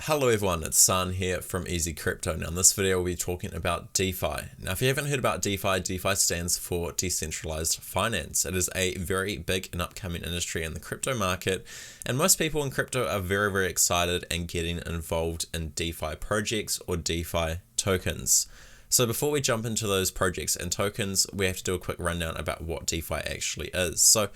Hello everyone, it's San here from Easy Crypto. Now in this video we'll be talking about DeFi. Now if you haven't heard about DeFi, DeFi stands for decentralized finance. It is a very big and upcoming industry in the crypto market, and most people in crypto are very excited and getting involved in DeFi projects or DeFi tokens. So before we jump into those projects and tokens, we have to do a quick rundown about what DeFi actually is. So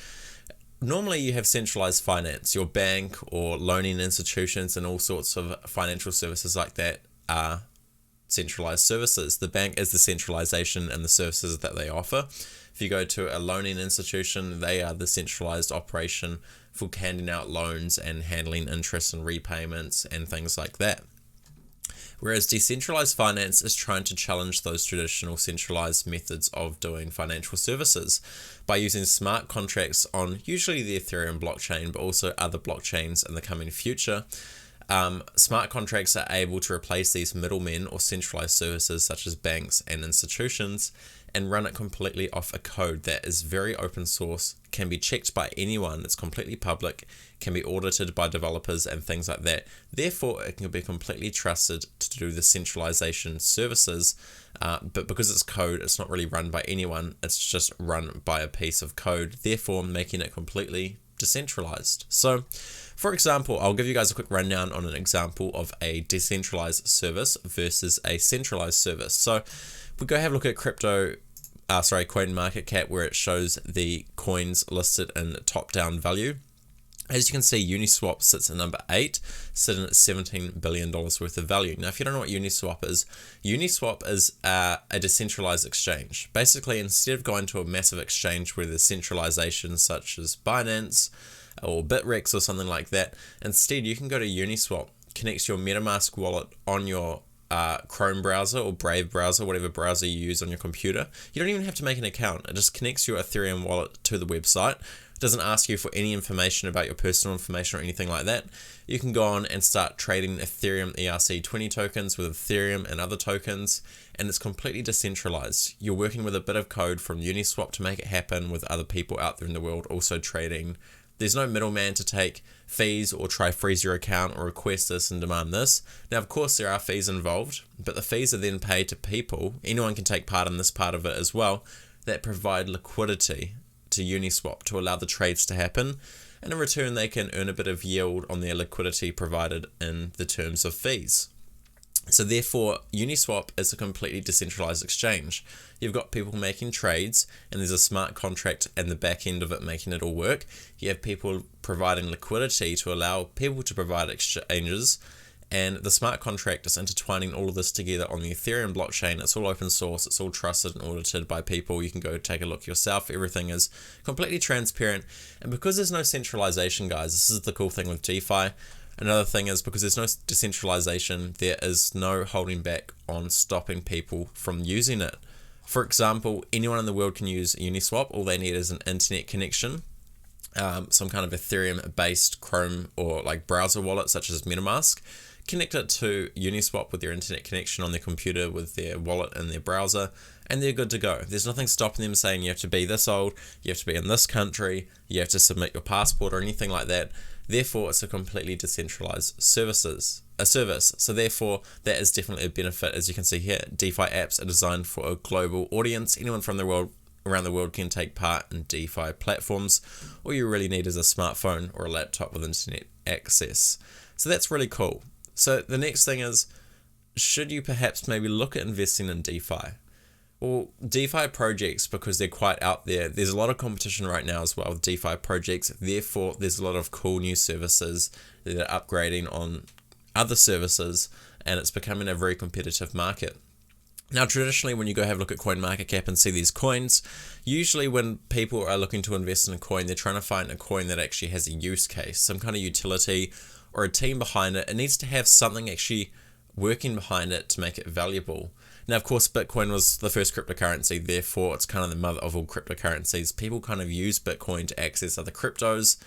normally you have centralized finance. Your bank or loaning institutions and all sorts of financial services like that are centralized services. The bank is the centralization and the services that they offer. If you go to a loaning institution, they are the centralized operation for handing out loans and handling interest and repayments and things like that. Whereas decentralized finance is trying to challenge those traditional centralized methods of doing financial services by using smart contracts on usually the Ethereum blockchain, but also other blockchains in the coming future. Smart contracts are able to replace these middlemen or centralized services such as banks and institutions and run it completely off a code that is very open source, can be checked by anyone, it's completely public, can be audited by developers and things like that. Therefore, it can be completely trusted to do the centralization services, but because it's code, it's not really run by anyone, it's just run by a piece of code, therefore making it completely decentralized. So, for example, I'll give you guys a quick rundown on an example of a decentralized service versus a centralized service. So, we go have a look at CoinMarketCap, where it shows the coins listed in top-down value. As you can see, Uniswap sits at number 8, sitting at $17 billion worth of value. Now, if you don't know what Uniswap is a decentralized exchange. Basically, instead of going to a massive exchange where there's centralization such as Binance or Bitrex or something like that, instead you can go to Uniswap, connect your MetaMask wallet on your Chrome browser or Brave browser, whatever browser you use on your computer. You don't even have to make an account. It just connects your Ethereum wallet to the website. It doesn't ask you for any information about your personal information or anything like that. You can go on and start trading Ethereum ERC20 tokens with Ethereum and other tokens, and it's completely decentralized. You're working with a bit of code from Uniswap to make it happen with other people out there in the world also trading. There's no middleman to take fees or try freeze your account or request this and demand this. Now, of course, there are fees involved, but the fees are then paid to people. Anyone can take part in this part of it as well, that provide liquidity to Uniswap to allow the trades to happen. And in return, they can earn a bit of yield on their liquidity provided in the terms of fees. So therefore, Uniswap is a completely decentralized exchange. You've got people making trades, and there's a smart contract and the back end of it making it all work. You have people providing liquidity to allow people to provide exchanges, and the smart contract is intertwining all of this together on the Ethereum blockchain. It's all open source, it's all trusted and audited by people. You can go take a look yourself. Everything is completely transparent. And because there's no centralization, guys, this is the cool thing with DeFi. Another thing is, because there's no decentralization, there is no holding back on stopping people from using it. For example, anyone in the world can use Uniswap. All they need is an internet connection, some kind of Ethereum-based Chrome or like browser wallet such as MetaMask. Connect it to Uniswap with their internet connection on their computer with their wallet and their browser, and they're good to go. There's nothing stopping them saying you have to be this old, you have to be in this country, you have to submit your passport or anything like that. Therefore, it's a completely decentralized service. So therefore, that is definitely a benefit. As you can see here, DeFi apps are designed for a global audience. Anyone from the world, around the world, can take part in DeFi platforms. All you really need is a smartphone or a laptop with internet access. So that's really cool. So the next thing is, should you perhaps maybe look at investing in DeFi? Well, DeFi projects, because they're quite out there, there's a lot of competition right now as well with DeFi projects. Therefore, there's a lot of cool new services that are upgrading on other services, and it's becoming a very competitive market. Now, traditionally, when you go have a look at CoinMarketCap and see these coins, usually when people are looking to invest in a coin, they're trying to find a coin that actually has a use case, some kind of utility or a team behind it. It needs to have something actually working behind it to make it valuable. Now, of course, Bitcoin was the first cryptocurrency, therefore it's kind of the mother of all cryptocurrencies. People kind of use Bitcoin to access other cryptos.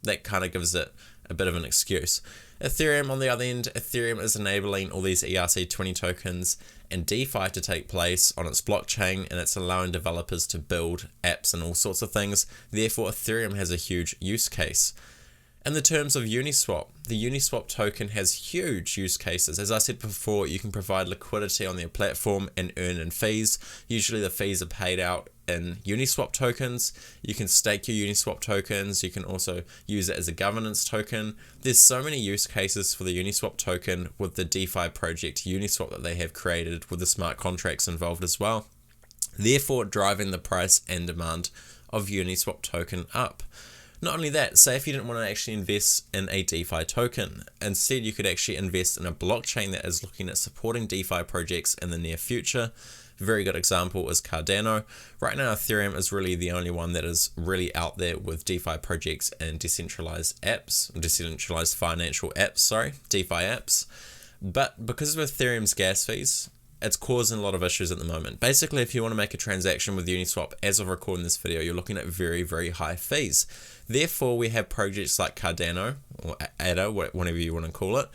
That kind of gives it a bit of an excuse. Ethereum, on the other end, Ethereum is enabling all these ERC20 tokens and DeFi to take place on its blockchain, and it's allowing developers to build apps and all sorts of things. Therefore, Ethereum has a huge use case. In the terms of Uniswap, the Uniswap token has huge use cases. As I said before, you can provide liquidity on their platform and earn in fees. Usually the fees are paid out in Uniswap tokens. You can stake your Uniswap tokens. You can also use it as a governance token. There's so many use cases for the Uniswap token with the DeFi project Uniswap that they have created with the smart contracts involved as well, therefore driving the price and demand of Uniswap token up. Not only that, say if you didn't want to actually invest in a DeFi token, instead you could actually invest in a blockchain that is looking at supporting DeFi projects in the near future. A very good example is Cardano. Right now Ethereum is really the only one that is really out there with DeFi projects and decentralized financial apps, DeFi apps. But because of Ethereum's gas fees, it's causing a lot of issues at the moment. Basically, if you want to make a transaction with Uniswap, as of recording this video, you're looking at very, very high fees. Therefore, we have projects like Cardano, or ADA, whatever you want to call it.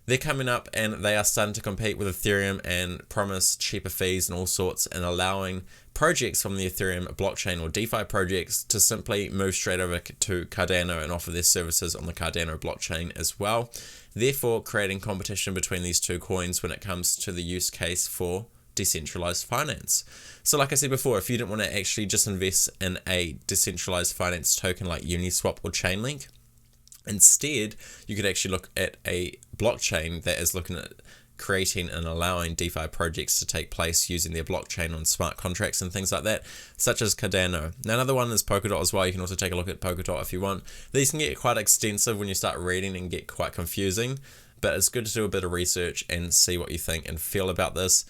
They're coming up and they are starting to compete with Ethereum and promise cheaper fees and all sorts, and allowing projects from the Ethereum blockchain or DeFi projects to simply move straight over to Cardano and offer their services on the Cardano blockchain as well. Therefore, creating competition between these two coins when it comes to the use case for decentralized finance. So like I said before, if you didn't want to actually just invest in a decentralized finance token like Uniswap or Chainlink, instead, you could actually look at a blockchain that is looking at creating and allowing DeFi projects to take place using their blockchain on smart contracts and things like that, such as Cardano. Now, another one is Polkadot as well. You can also take a look at Polkadot if you want. These can get quite extensive when you start reading and get quite confusing, but it's good to do a bit of research and see what you think and feel about this.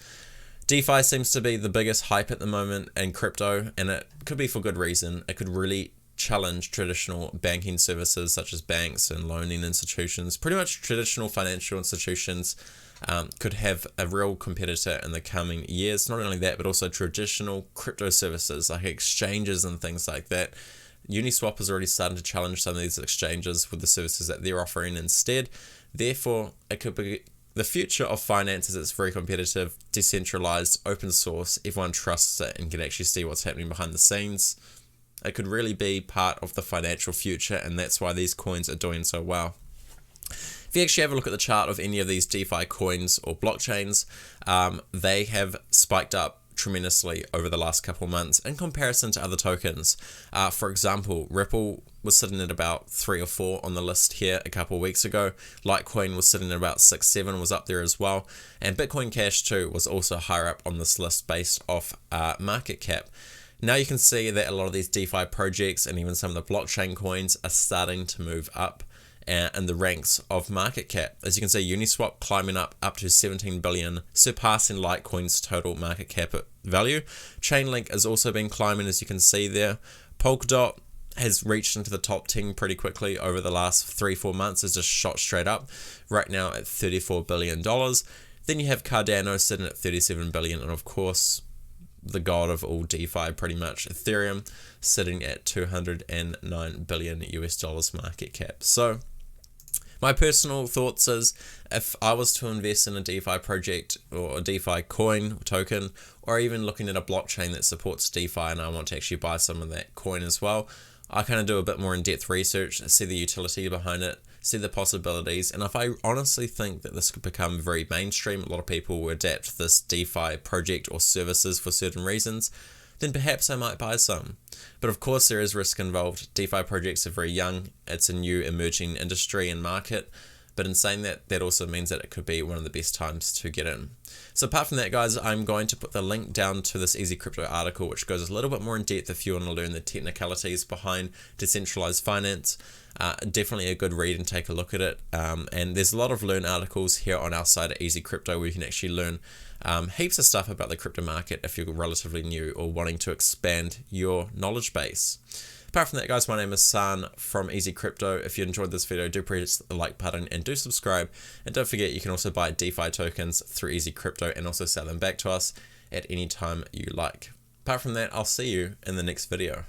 DeFi seems to be the biggest hype at the moment in crypto, and it could be for good reason. It could really challenge traditional banking services such as banks and loaning institutions. Pretty much traditional financial institutions could have a real competitor in the coming years. Not only that, but also traditional crypto services like exchanges and things like that. Uniswap is already starting to challenge some of these exchanges with the services that they're offering instead. Therefore, it could be the future of finance is it's very competitive, decentralized, open source. Everyone trusts it and can actually see what's happening behind the scenes. It could really be part of the financial future, and that's why these coins are doing so well. If you actually have a look at the chart of any of these DeFi coins or blockchains, they have spiked up tremendously over the last couple of months in comparison to other tokens. For example, Ripple was sitting at about 3 or 4 on the list here a couple of weeks ago. Litecoin was sitting at about 6, 7, was up there as well. And Bitcoin Cash too was also higher up on this list based off market cap. Now you can see that a lot of these DeFi projects and even some of the blockchain coins are starting to move up in the ranks of market cap. As you can see, Uniswap climbing up to 17 billion, surpassing Litecoin's total market cap value. Chainlink has also been climbing, as you can see there. Polkadot has reached into the top 10 pretty quickly over the last 3-4 months. It's just shot straight up, right now at $34 billion. Then you have Cardano sitting at 37 billion, and of course, the god of all DeFi, pretty much, Ethereum, sitting at $209 billion US dollars market cap. So my personal thoughts is, if I was to invest in a DeFi project or a DeFi coin or token, or even looking at a blockchain that supports DeFi and I want to actually buy some of that coin as well, I kind of do a bit more in-depth research, see the utility behind it, see the possibilities, and if I honestly think that this could become very mainstream, a lot of people will adapt this DeFi project or services for certain reasons, then perhaps I might buy some. But of course there is risk involved. DeFi projects are very young, it's a new emerging industry and market, but in saying that, that also means that it could be one of the best times to get in. So apart from that, guys, I'm going to put the link down to this Easy Crypto article, which goes a little bit more in depth if you want to learn the technicalities behind decentralized finance. Definitely a good read and take a look at it. And there's a lot of learn articles here on our site at Easy Crypto where you can actually learn heaps of stuff about the crypto market if you're relatively new or wanting to expand your knowledge base. Apart from that, guys, my name is San from Easy Crypto. If you enjoyed this video, do press the like button and do subscribe. And don't forget, you can also buy DeFi tokens through Easy Crypto and also sell them back to us at any time you like. Apart from that, I'll see you in the next video.